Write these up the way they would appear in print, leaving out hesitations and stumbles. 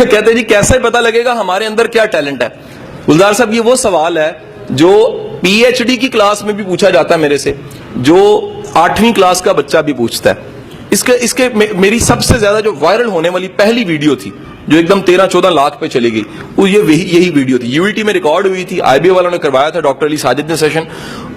کہتے جی کیسے پتا لگے گا ہمارے اندر کیا ٹیلنٹ ہے؟ گلزار صاحب یہ وہ سوال ہے جو پی ایچ ڈی کی کلاس میں بھی پوچھا جاتا ہے میرے سے, جو 8ویں کلاس کا بچہ بھی پوچھتا ہے. اس کے میری سب سے زیادہ جو وائرل ہونے والی پہلی ویڈیو تھی جو ایک دم 13-14 لاکھ پہ چلی گئی, وہ یہی ویڈیو تھی. یو ٹی میں ریکارڈ ہوئی تھی, آئی بی والوں نے کروایا تھا, ڈاکٹر علی ساجد نے سیشن.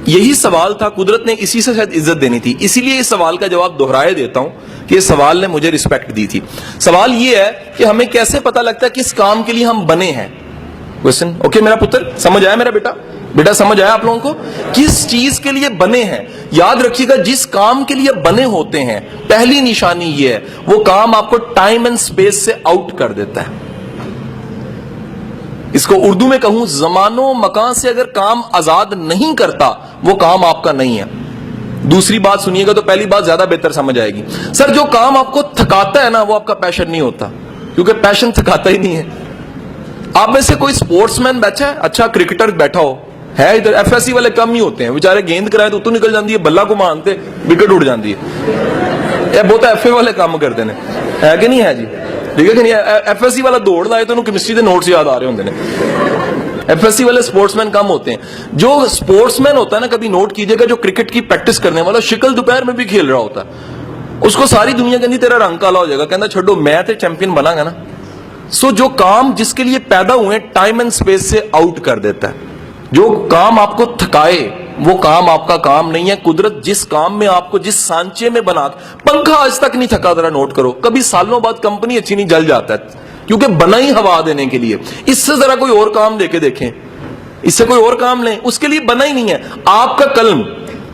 یہی سوال تھا, قدرت نے اسی سے شاید عزت دینی تھی, اسی لیے اس سوال کا جواب دہرائے دیتا ہوں کہ اس سوال نے مجھے رسپیکٹ دی تھی. سوال یہ ہے کہ ہمیں کیسے پتا لگتا ہے کس کام کے لیے ہم بنے ہیں. کوسچن اوکے میرا پتر, سمجھ آیا میرا بیٹا سمجھ آیا آپ لوگوں کو کس چیز کے لیے بنے ہیں؟ یاد رکھیے گا جس کام کے لیے بنے ہوتے ہیں پہلی نشانی یہ ہے وہ کام آپ کو ٹائم اینڈ سپیس سے آؤٹ کر دیتا ہے. اس کو اردو میں کہوں, زمان و مکان سے اگر کام آزاد نہیں کرتا وہ کام آپ کا نہیں ہے. دوسری بات سنیے گا تو پہلی بات زیادہ بہتر سمجھ آئے گی. سر جو کام آپ کو تھکاتا ہے نا وہ آپ کا پیشن نہیں ہوتا, کیونکہ پیشن تھکاتا ہی نہیں ہے. آپ میں سے کوئی سپورٹس مین بیٹھا ہے, اچھا کرکٹر بیٹھا ہو ہے ادھر, ایف ایس سی والے کم ہی ہوتے ہیں بیچارے, گیند کرائے تو نکل جاتی ہے, بلا کو مانتے وکٹ اڑ جاتی ہے. بہت ایف اے والے کام کرتے ہیں, ہے کہ نہیں ہے جی؟ ٹھیک ہے کہ نہیں؟ ایف ایس سی والا دوڑ لائے تو کیمسٹری کے نوٹس یاد آ رہے ہوتے ہیں. ایف ایس سی والے سپورٹس مین کم ہوتے ہیں. جو سپورٹس مین ہوتا ہے نا, کبھی نوٹ کیجئے گا, جو کرکٹ کی پریکٹس کرنے والا شکل دوپہر میں بھی کھیل رہا ہوتا ہے, اس کو ساری دنیا کہتی تیرا رنگ کالا ہو جائے گا, کہنا چھوڑو میں تے چیمپئن بنا گا نا. سو جو کام جس کے لیے پیدا ہوئے ٹائم اینڈ سپیس سے آؤٹ کر دیتا ہے. جو کام آپ کو تھکائے وہ کام آپ کا کام نہیں ہے. قدرت جس کام میں آپ کو جس سانچے میں بنا, پنکھا آج تک نہیں تھکا, ذرا نوٹ کرو, کبھی سالوں بعد کمپنی اچھی نہیں جل جاتا ہے کیونکہ بنا ہی ہوا دینے کے لیے. اس سے ذرا کوئی اور کام دے کے دیکھیں, اس سے کوئی اور کام لیں, اس کے لیے بنا ہی نہیں ہے. آپ کا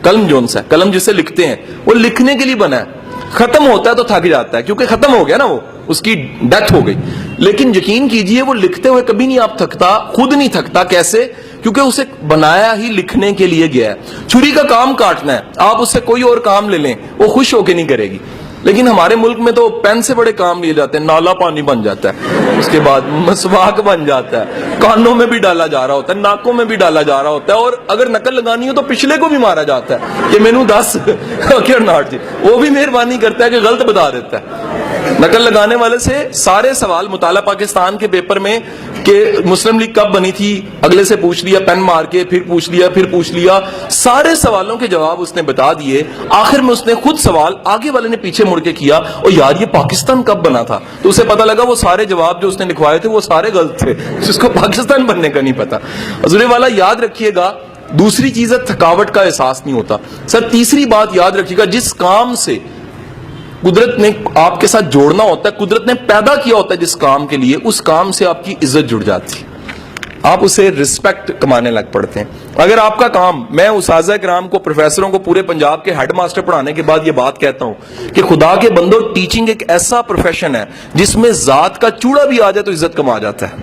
قلم جون سا ہے, قلم جسے لکھتے ہیں وہ لکھنے کے لیے بنا ہے. ختم ہوتا ہے تو تھک جاتا ہے کیونکہ ختم ہو گیا نا, وہ اس کی ڈیتھ ہو گئی. لیکن یقین کیجئے وہ لکھتے ہوئے کبھی نہیں آپ تھکتا, خود نہیں تھکتا. کیسے؟ کیونکہ اسے بنایا ہی لکھنے کے لیے گیا ہے. چھری کا کام کاٹنا ہے, آپ اس سے کوئی اور کام لے لیں وہ خوش ہو کے نہیں کرے گی. لیکن ہمارے ملک میں تو پین سے بڑے کام لیے جاتے ہیں. نالا پانی بن جاتا ہے, اس کے بعد مسواک بن جاتا ہے, کانوں میں بھی ڈالا جا رہا ہوتا ہے, ناکوں میں بھی ڈالا جا رہا ہوتا ہے, اور اگر نقل لگانی ہو تو پچھلے کو بھی مارا جاتا ہے کہ مینو 10 ناٹ جی, وہ بھی مہربانی کرتا ہے کہ غلط بتا دیتا ہے. نقل لگانے والے سے سارے سوال مطالعہ پاکستان کے پیپر میں کہ مسلم لیگ کب بنی تھی, اگلے سے پوچھ لیا پین مار کے, پھر پوچھ لیا, سارے سوالوں کے جواب اس نے بتا دیے. آخر میں اس نے خود سوال آگے والے نے پیچھے مڑ کے کیا, اور یار یہ پاکستان کب بنا تھا, تو اسے پتا لگا وہ سارے جواب جو اس نے لکھوائے تھے وہ سارے غلط تھے, جس کو پاکستان بننے کا نہیں پتا. حضور والا یاد رکھیے گا, دوسری چیز ہے تھکاوٹ کا احساس نہیں ہوتا. سر تیسری بات یاد رکھیے گا, جس کام سے قدرت نے آپ کے ساتھ جوڑنا ہوتا ہے, قدرت نے پیدا کیا ہوتا ہے جس کام کے لیے, اس کام سے آپ کی عزت جڑ جاتی ہے, آپ اسے رسپیکٹ کمانے لگ پڑتے ہیں. اگر آپ کا کام, میں اساتذہ کرام کو, پروفیسروں کو پورے پنجاب کے ہیڈ ماسٹر پڑھانے کے بعد یہ بات کہتا ہوں کہ خدا کے بندوں, ٹیچنگ ایک ایسا پروفیشن ہے جس میں ذات کا چوڑا بھی آ جائے تو عزت کما جاتا ہے.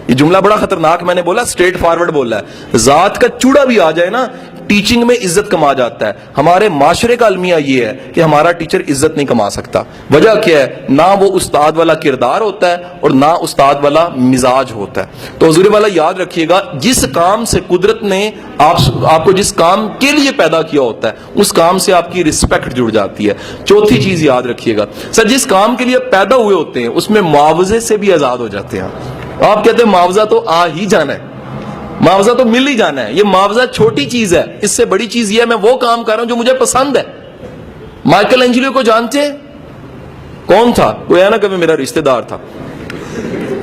یہ جملہ بڑا خطرناک میں نے بولا, اسٹریٹ فارورڈ بولا ہے, ذات کا چوڑا بھی آ جائے نا ٹیچنگ میں عزت کما جاتا ہے. ہمارے معاشرے کا المیہ یہ ہے کہ ہمارا ٹیچر عزت نہیں کما سکتا. وجہ کیا ہے؟ نہ وہ استاد والا کردار ہوتا ہے اور نہ استاد والا مزاج ہوتا ہے. تو حضور والا یاد رکھیے گا, جس کام سے قدرت نے آپ کو جس کام کے لیے پیدا کیا ہوتا ہے اس کام سے آپ کی رسپیکٹ جڑ جاتی ہے. چوتھی چیز یاد رکھیے گا سر, جس کام کے لیے پیدا ہوئے ہوتے ہیں اس میں معاوضے سے بھی آزاد ہو جاتے ہیں. آپ کہتے ہیں معاوضہ تو آ ہی جانا ہے, معاوضہ تو مل ہی جانا ہے. یہ معاوضہ چھوٹی چیز ہے, اس سے بڑی چیز یہ ہے میں وہ کام کر رہا ہوں جو مجھے پسند ہے. مائیکل اینجلیو کو جانتے ہیں؟ کون تھا؟ کوئی ہے نا کبھی میرا رشتہ دار تھا.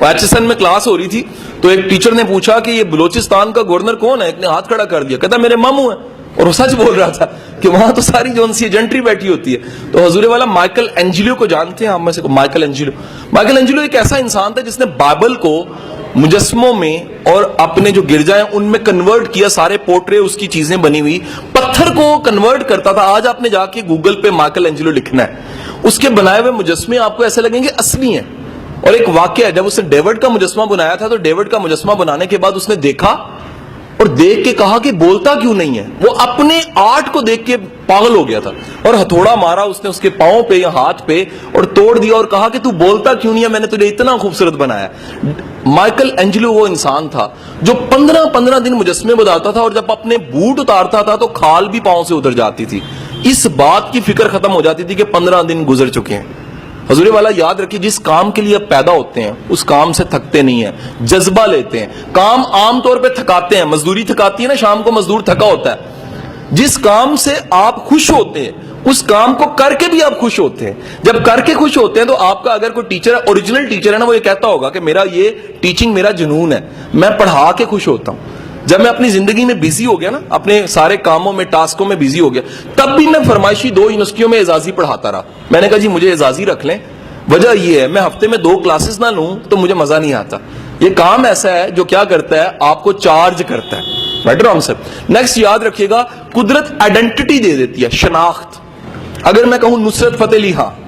ایچ ایس این میں کلاس ہو رہی تھی تو ایک ٹیچر نے پوچھا کہ یہ بلوچستان کا گورنر کون ہے؟ ایک نے ہاتھ کھڑا کر دیا, کہتا میرے ماموں ہیں, اور وہ سچ بول رہا تھا کہ وہاں تو ساری جون سی جنٹری بیٹھی ہوتی ہے. تو حضور والا مائیکل اینجلیو کو جانتے ہیں آپ میں سے؟ مائیکل اینجلیو ایک ایسا انسان تھا جس نے بائبل کو مجسموں میں اور اپنے جو گرجائیں ان میں کنورٹ کیا. سارے پورٹرے اس کی چیزیں بنی ہوئی, پتھر کو کنورٹ کرتا تھا. آج آپ نے جا کے گوگل پہ مائیکل اینجلیو لکھنا ہے, اس کے بنائے ہوئے مجسمے آپ کو ایسے لگیں گے اصلی ہیں. اور ایک واقعہ ہے, جب اس نے ڈیوڈ کا مجسمہ بنایا تھا تو ڈیوڈ کا مجسمہ بنانے کے بعد اس نے دیکھا اور دیکھ کے کہا کہ بولتا کیوں نہیں ہے. وہ اپنے آرٹ کو دیکھ کے پاگل ہو گیا تھا اور ہتھوڑا مارا اس نے اس کے پاؤں پہ یا ہاتھ پہ اور توڑ دیا اور کہا کہ تو بولتا کیوں نہیں ہے, میں نے تجھے اتنا خوبصورت بنایا. مائیکل اینجلیو وہ انسان تھا جو 15 دن مجسمے بناتا تھا, اور جب اپنے بوٹ اتارتا تھا تو کھال بھی پاؤں سے ادھر جاتی تھی. اس بات کی فکر ختم ہو جاتی تھی کہ 15 دن گزر چکے ہیں. حضور والا یاد رکھیے جس کام کے لیے آپ پیدا ہوتے ہیں اس کام سے تھکتے نہیں ہیں, جذبہ لیتے ہیں. کام عام طور پہ تھکاتے ہیں, مزدوری تھکاتی ہے نا, شام کو مزدور تھکا ہوتا ہے. جس کام سے آپ خوش ہوتے ہیں اس کام کو کر کے بھی آپ خوش ہوتے ہیں. جب کر کے خوش ہوتے ہیں تو آپ کا اگر کوئی ٹیچر ہے, اوریجنل ٹیچر ہے نا, وہ یہ کہتا ہوگا کہ میرا یہ ٹیچنگ میرا جنون ہے, میں پڑھا کے خوش ہوتا ہوں. جب میں اپنی زندگی میں بیزی ہو گیا نا, اپنے سارے کاموں میں ٹاسکوں میں بیزی ہو گیا, تب بھی میں فرمائشی 2 یونیورسٹیوں میں اعزازی پڑھاتا رہا. میں نے کہا جی مجھے اعزازی رکھ لیں, وجہ یہ ہے میں ہفتے میں 2 کلاسز نہ لوں تو مجھے مزہ نہیں آتا. یہ کام ایسا ہے جو کیا کرتا ہے, آپ کو چارج کرتا ہے. Better on sir. نیکسٹ یاد رکھیے گا, قدرت آئیڈینٹی دے دیتی ہے, شناخت. اگر میں کہوں نصرت فتح علی خان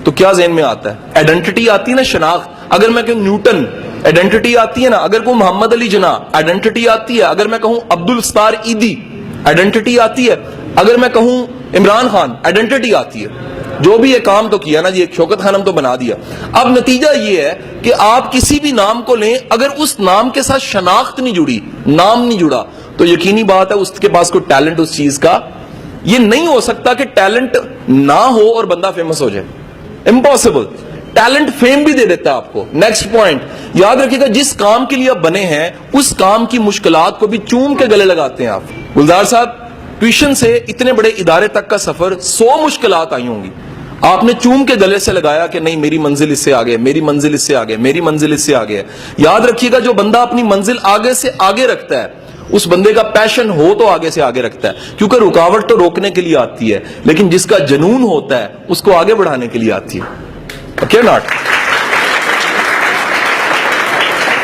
تو کیا ذہن میں آتا ہے؟ آئیڈینٹی آتی ہے نا, شناخت. اگر میں کہوں نیوٹن, آئیڈینٹی آتی ہے نا. اگر کہوں محمد علی جناح, آئیڈینٹی آتی ہے. اگر میں کہوں عبد الستار ایدی, آئیڈینٹی آتی ہے. اگر میں کہوں عمران خان, آئیڈینٹی آتی ہے. جو بھی یہ کام تو کیا نا جی, ایک شوکت خانم تو بنا دیا. اب نتیجہ یہ ہے کہ آپ کسی بھی نام کو لیں, اگر اس نام کے ساتھ شناخت نہیں جڑی, نام نہیں جڑا, تو یقینی بات ہے اس کے پاس کوئی ٹیلنٹ اس چیز کا. یہ نہیں ہو سکتا کہ ٹیلنٹ نہ ہو اور بندہ فیمس ہو جائے, امپاسبل. ٹیلنٹ فیم بھی دے دیتا ہے آپ کو. نیکسٹ پوائنٹ یاد رکھیے گا, جس کام کے لیے آپ بنے ہیں اس کام کی مشکلات کو بھی چوم کے گلے لگاتے ہیں آپ. گلزار صاحب, ٹیوشن سے اتنے بڑے ادارے تک کا سفر 100 مشکلات آئی ہوں گی, آپ نے چوم کے گلے سے لگایا کہ نہیں میری منزل اس سے آگے, میری منزل اس سے آگے, میری منزل اس سے آگے. یاد رکھیے گا جو بندہ اپنی منزل آگے سے آگے رکھتا ہے اس بندے کا پیشن ہو تو آگے سے آگے رکھتا ہے, کیونکہ رکاوٹ تو روکنے کے لیے آتی ہے, لیکن جس کا جنون ہوتا ہے اس کو آگے بڑھانے کے لیے آتی ہے. Okay not.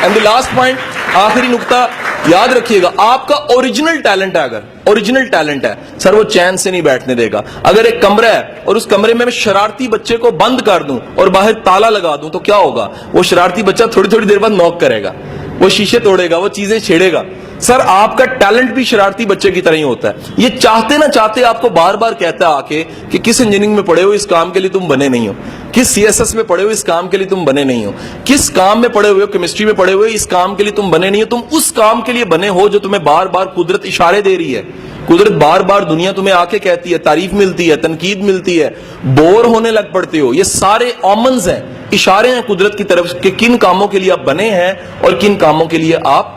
And the last point, آخری نقطہ یاد رکھیے گا, آپ کا اوریجنل ٹیلنٹ ہے, اگر اوریجنل ٹیلنٹ ہے سر, وہ چین سے نہیں بیٹھنے دے گا. اگر ایک کمرہ ہے اور اس کمرے میں شرارتی بچے کو بند کر دوں اور باہر تالا لگا دوں تو کیا ہوگا؟ وہ شرارتی بچہ تھوڑی تھوڑی دیر بعد نوک کرے گا, وہ شیشے توڑے گا, وہ چیزیں چھیڑے گا. سر آپ کا ٹیلنٹ بھی شرارتی بچے کی طرح ہی ہوتا ہے. یہ چاہتے نہ چاہتے آپ کو بار بار کہتا ہے آ کے کہ کس انجینئرنگ میں پڑھے ہو اس کام کے لیے تم بنے نہیں ہو, کس CSS میں پڑھے ہو اس کام کے لیے تم بنے نہیں ہو, کس کام میں پڑھے ہوئے ہو, کیمسٹری میں پڑھے ہوئے اس کام کے لیے تم بنے نہیں ہو. تم اس کام کے لیے بنے ہو جو تمہیں بار بار قدرت اشارے دے رہی ہے. قدرت بار بار دنیا تمہیں آ کے کہتی ہے, تعریف ملتی ہے, تنقید ملتی ہے, بور ہونے لگ پڑتے ہو. یہ سارے آمنز ہیں, اشارے ہیں قدرت کی طرف کہ کن کاموں کے لیے آپ بنے ہیں اور کن کاموں کے لیے آپ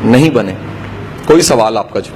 نہیں بنے. کوئی سوال آپ کا جو